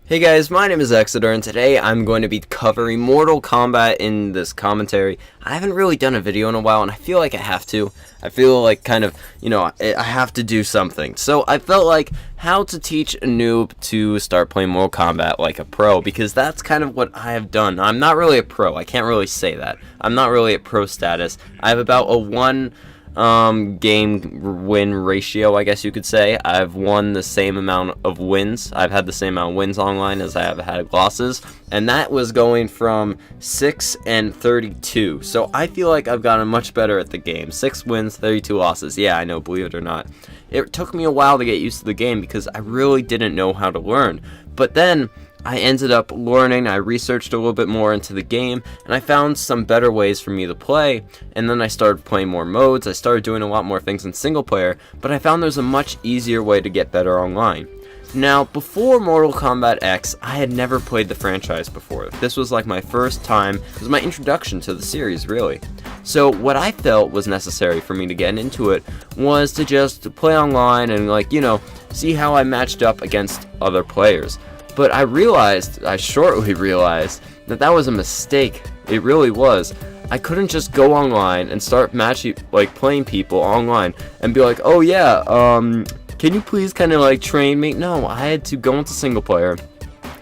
Hey guys, my name is Exeter, and today I'm going to be covering Mortal Kombat in this commentary. I haven't really done a video in a while, and I feel like I have to. I feel like I have to do something. So I felt like how to teach a noob to start playing Mortal Kombat like a pro, because that's kind of what I have done. I'm not really a pro. I can't really say that. I'm not really at pro status. I have about a 1 game win ratio, I guess you could say. I've won the same amount of wins. I've had the same amount of wins online as I have had losses, and that was going from 6 and 32. So I feel like I've gotten much better at the game. 6 wins, 32 losses. Yeah, I know, believe it or not. It took me a while to get used to the game because I really didn't know how to learn. But then I ended up learning, I researched a little bit more into the game, and I found some better ways for me to play, and then I started playing more modes. I started doing a lot more things in single player, but I found there's a much easier way to get better online. Now, before Mortal Kombat X, I had never played the franchise before. This was like my first time, it was my introduction to the series, really. So what I felt was necessary for me to get into it was to just play online and see how I matched up against other players. But I shortly realized that that was a mistake. It really was. I couldn't just go online and start playing people online and be like, oh yeah, can you please kind of train me? No, I had to go into single player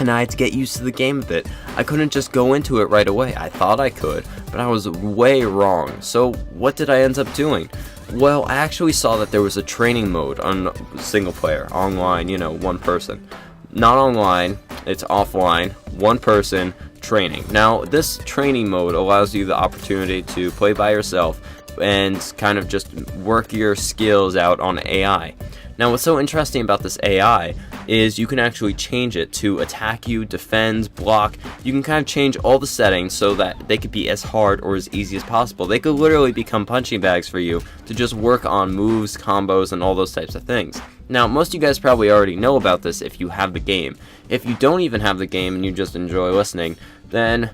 and I had to get used to the game a bit. I couldn't just go into it right away. I thought I could, but I was way wrong. So what did I end up doing? Well, I actually saw that there was a training mode on single player, online, one person. Not online, it's offline, one person training. Now, this training mode allows you the opportunity to play by yourself and kind of just work your skills out on AI. Now, what's so interesting about this AI is you can actually change it to attack you, defend, block. You can kind of change all the settings so that they could be as hard or as easy as possible. They could literally become punching bags for you to just work on moves, combos, and all those types of things. Now, most of you guys probably already know about this if you have the game. If you don't even have the game and you just enjoy listening, then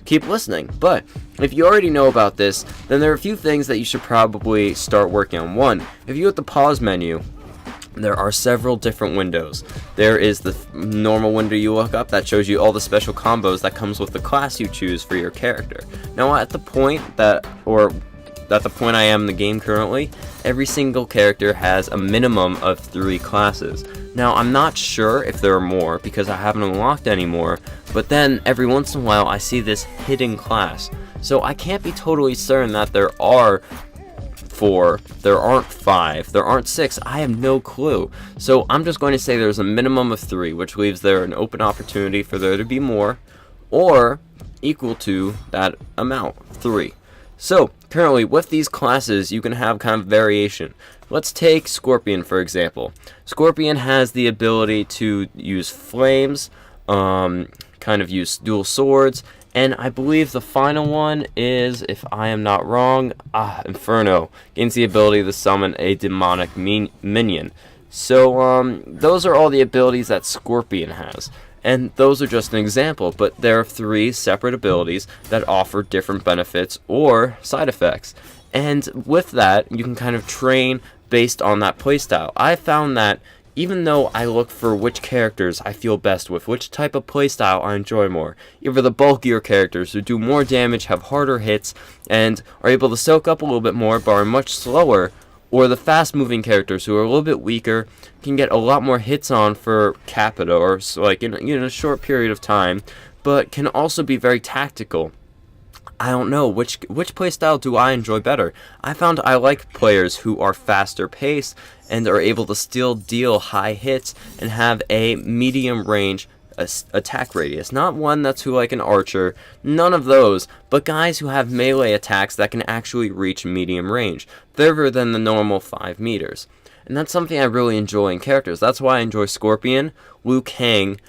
keep listening. But if you already know about this, then there are a few things that you should probably start working on. One, if you hit the pause menu, there are several different windows. There is the normal window you look up that shows you all the special combos that comes with the class you choose for your character. Now, at the point I am in the game currently, every single character has a minimum of 3 classes. Now, I'm not sure if there are more because I haven't unlocked any more, but then every once in a while I see this hidden class. So I can't be totally certain that there are 4, there aren't 5, there aren't 6, I have no clue. So I'm just going to say there's a minimum of 3, which leaves there an open opportunity for there to be more, or equal to that amount, 3. So, currently, with these classes, you can have kind of variation. Let's take Scorpion, for example. Scorpion has the ability to use flames, kind of use dual swords, and I believe the final one is, if I am not wrong, Inferno. Gains the ability to summon a demonic minion. So, those are all the abilities that Scorpion has. And those are just an example, but there are 3 separate abilities that offer different benefits or side effects. And with that, you can kind of train based on that playstyle. I found that even though I look for which characters I feel best with, which type of playstyle I enjoy more, either the bulkier characters who do more damage, have harder hits, and are able to soak up a little bit more but are much slower, or the fast-moving characters who are a little bit weaker, can get a lot more hits on for capita, or in a short period of time, but can also be very tactical. I don't know, which playstyle do I enjoy better? I found I like players who are faster paced and are able to still deal high hits and have a medium range attack radius. Not one that's who like an archer, none of those, but guys who have melee attacks that can actually reach medium range, further than the normal 5 meters. And that's something I really enjoy in characters. That's why I enjoy Scorpion, Liu Kang,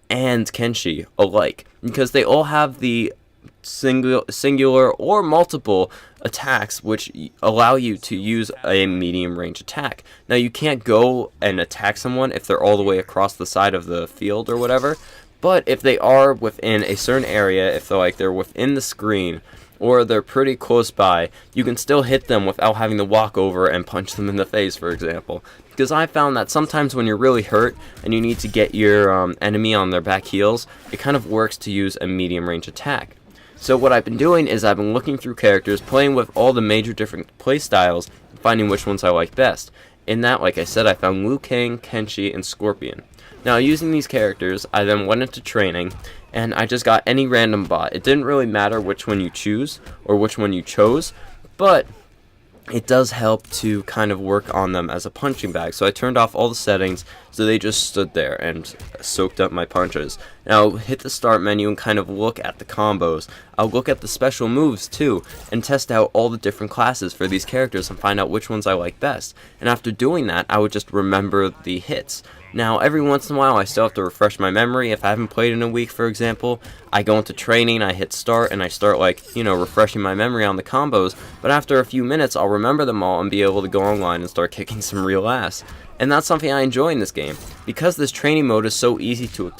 and Kenshi alike, because they all have the singular or multiple attacks which allow you to use a medium range attack. Now, you can't go and attack someone if they're all the way across the side of the field or whatever, but if they are within a certain area, if they're within the screen, or they're pretty close by, you can still hit them without having to walk over and punch them in the face, for example. Because I found that sometimes when you're really hurt and you need to get your enemy on their back heels, it kind of works to use a medium range attack. So what I've been doing is I've been looking through characters, playing with all the major different play styles, and finding which ones I like best. In that, like I said, I found Liu Kang, Kenshi, and Scorpion. Now, using these characters, I then went into training, and I just got any random bot. It didn't really matter which one you choose, or which one you chose, but it does help to kind of work on them as a punching bag. So I turned off all the settings so they just stood there and soaked up my punches. Now hit the start menu and kind of look at the combos. I'll look at the special moves too and test out all the different classes for these characters and find out which ones I like best. And after doing that, I would just remember the hits. Now, every once in a while, I still have to refresh my memory. If I haven't played in a week, for example, I go into training, I hit start, and I start, refreshing my memory on the combos. But after a few minutes, I'll remember them all and be able to go online and start kicking some real ass. And that's something I enjoy in this game. Because this training mode is so easy to,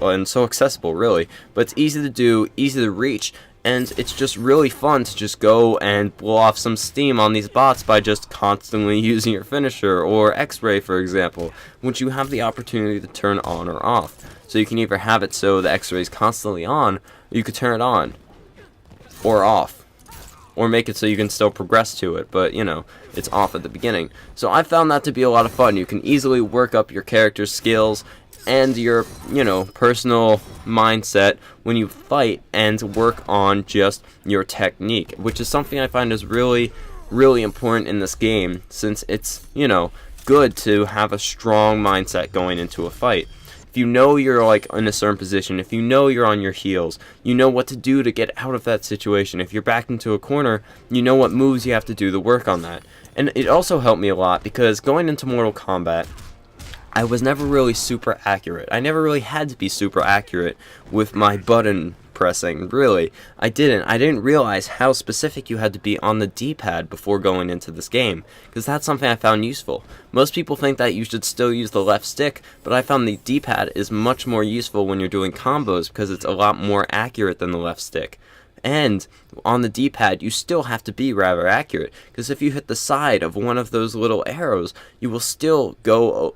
and so accessible, really, but it's easy to do, easy to reach, and it's just really fun to just go and blow off some steam on these bots by just constantly using your finisher, or X-Ray for example, which you have the opportunity to turn on or off. So you can either have it so the X-Ray is constantly on, or you could turn it on, or off, or make it so you can still progress to it, but it's off at the beginning. So I found that to be a lot of fun. You can easily work up your character's skills and your, personal mindset when you fight and work on just your technique, which is something I find is really, really important in this game, since it's, good to have a strong mindset going into a fight. If you know you're in a certain position, if you know you're on your heels, you know what to do to get out of that situation. If you're backed into a corner, you know what moves you have to do to work on that. And it also helped me a lot because going into Mortal Kombat, I was never really super accurate. I never really had to be super accurate with my button pressing, really. I didn't realize how specific you had to be on the D-pad before going into this game, because that's something I found useful. Most people think that you should still use the left stick, but I found the D-pad is much more useful when you're doing combos because it's a lot more accurate than the left stick. And on the D-pad, you still have to be rather accurate, because if you hit the side of one of those little arrows, you will still go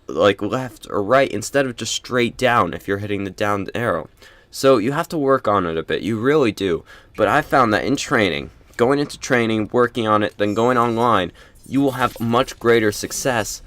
left or right instead of just straight down if you're hitting the down arrow. So you have to work on it a bit, you really do. But I found that in training, going into training, working on it, then going online, you will have much greater success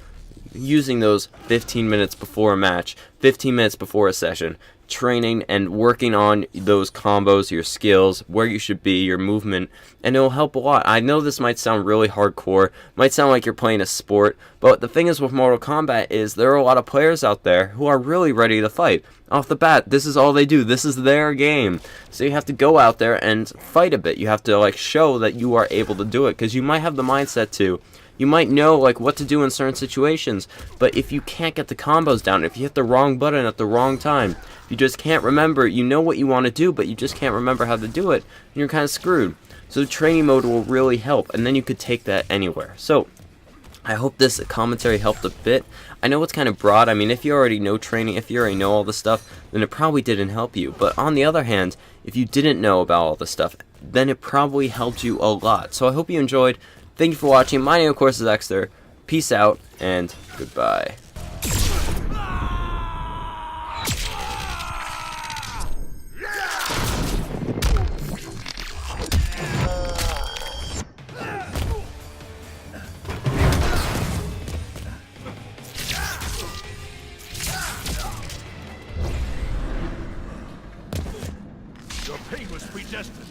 using those 15 minutes before a match, 15 minutes before a session, training and working on those combos, your skills, where you should be, your movement, and it will help a lot. I know this might sound really hardcore, might sound like you're playing a sport, but the thing is with Mortal Kombat is there are a lot of players out there who are really ready to fight. Off the bat, this is all they do, this is their game. So you have to go out there and fight a bit. You have to show that you are able to do it, because you might have the mindset to. You might know what to do in certain situations, but if you can't get the combos down, if you hit the wrong button at the wrong time, you just can't remember, you know what you want to do, but you just can't remember how to do it, and you're kind of screwed. So the training mode will really help, and then you could take that anywhere. So I hope this commentary helped a bit. I know it's kind of broad. I mean, if you already know training, if you already know all this stuff, then it probably didn't help you. But on the other hand, if you didn't know about all this stuff, then it probably helped you a lot. So I hope you enjoyed. Thank you for watching. My name, of course, is Exter. Peace out, and goodbye. Your pain was predestined.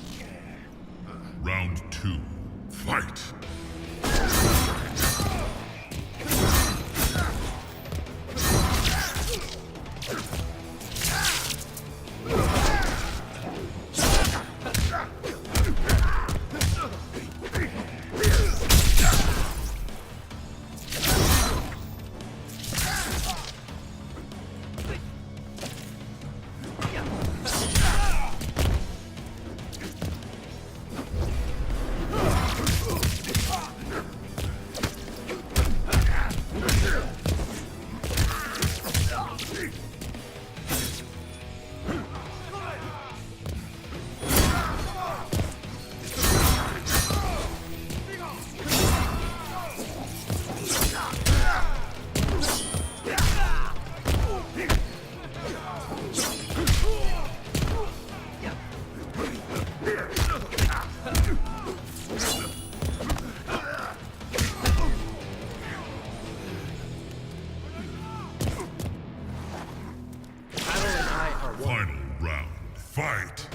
Round 2. Fight! Final round. Fight!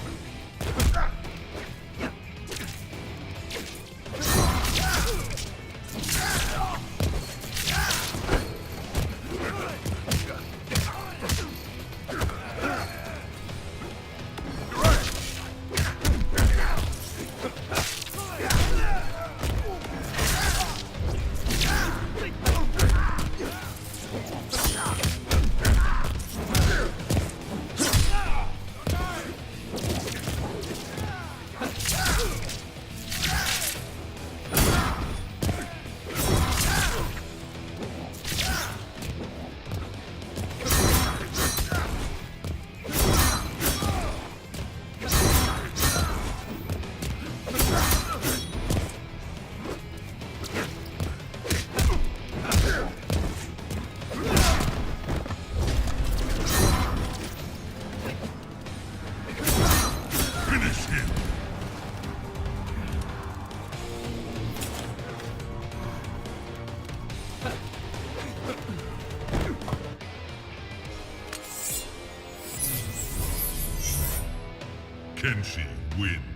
Finish him! Kenshi wins.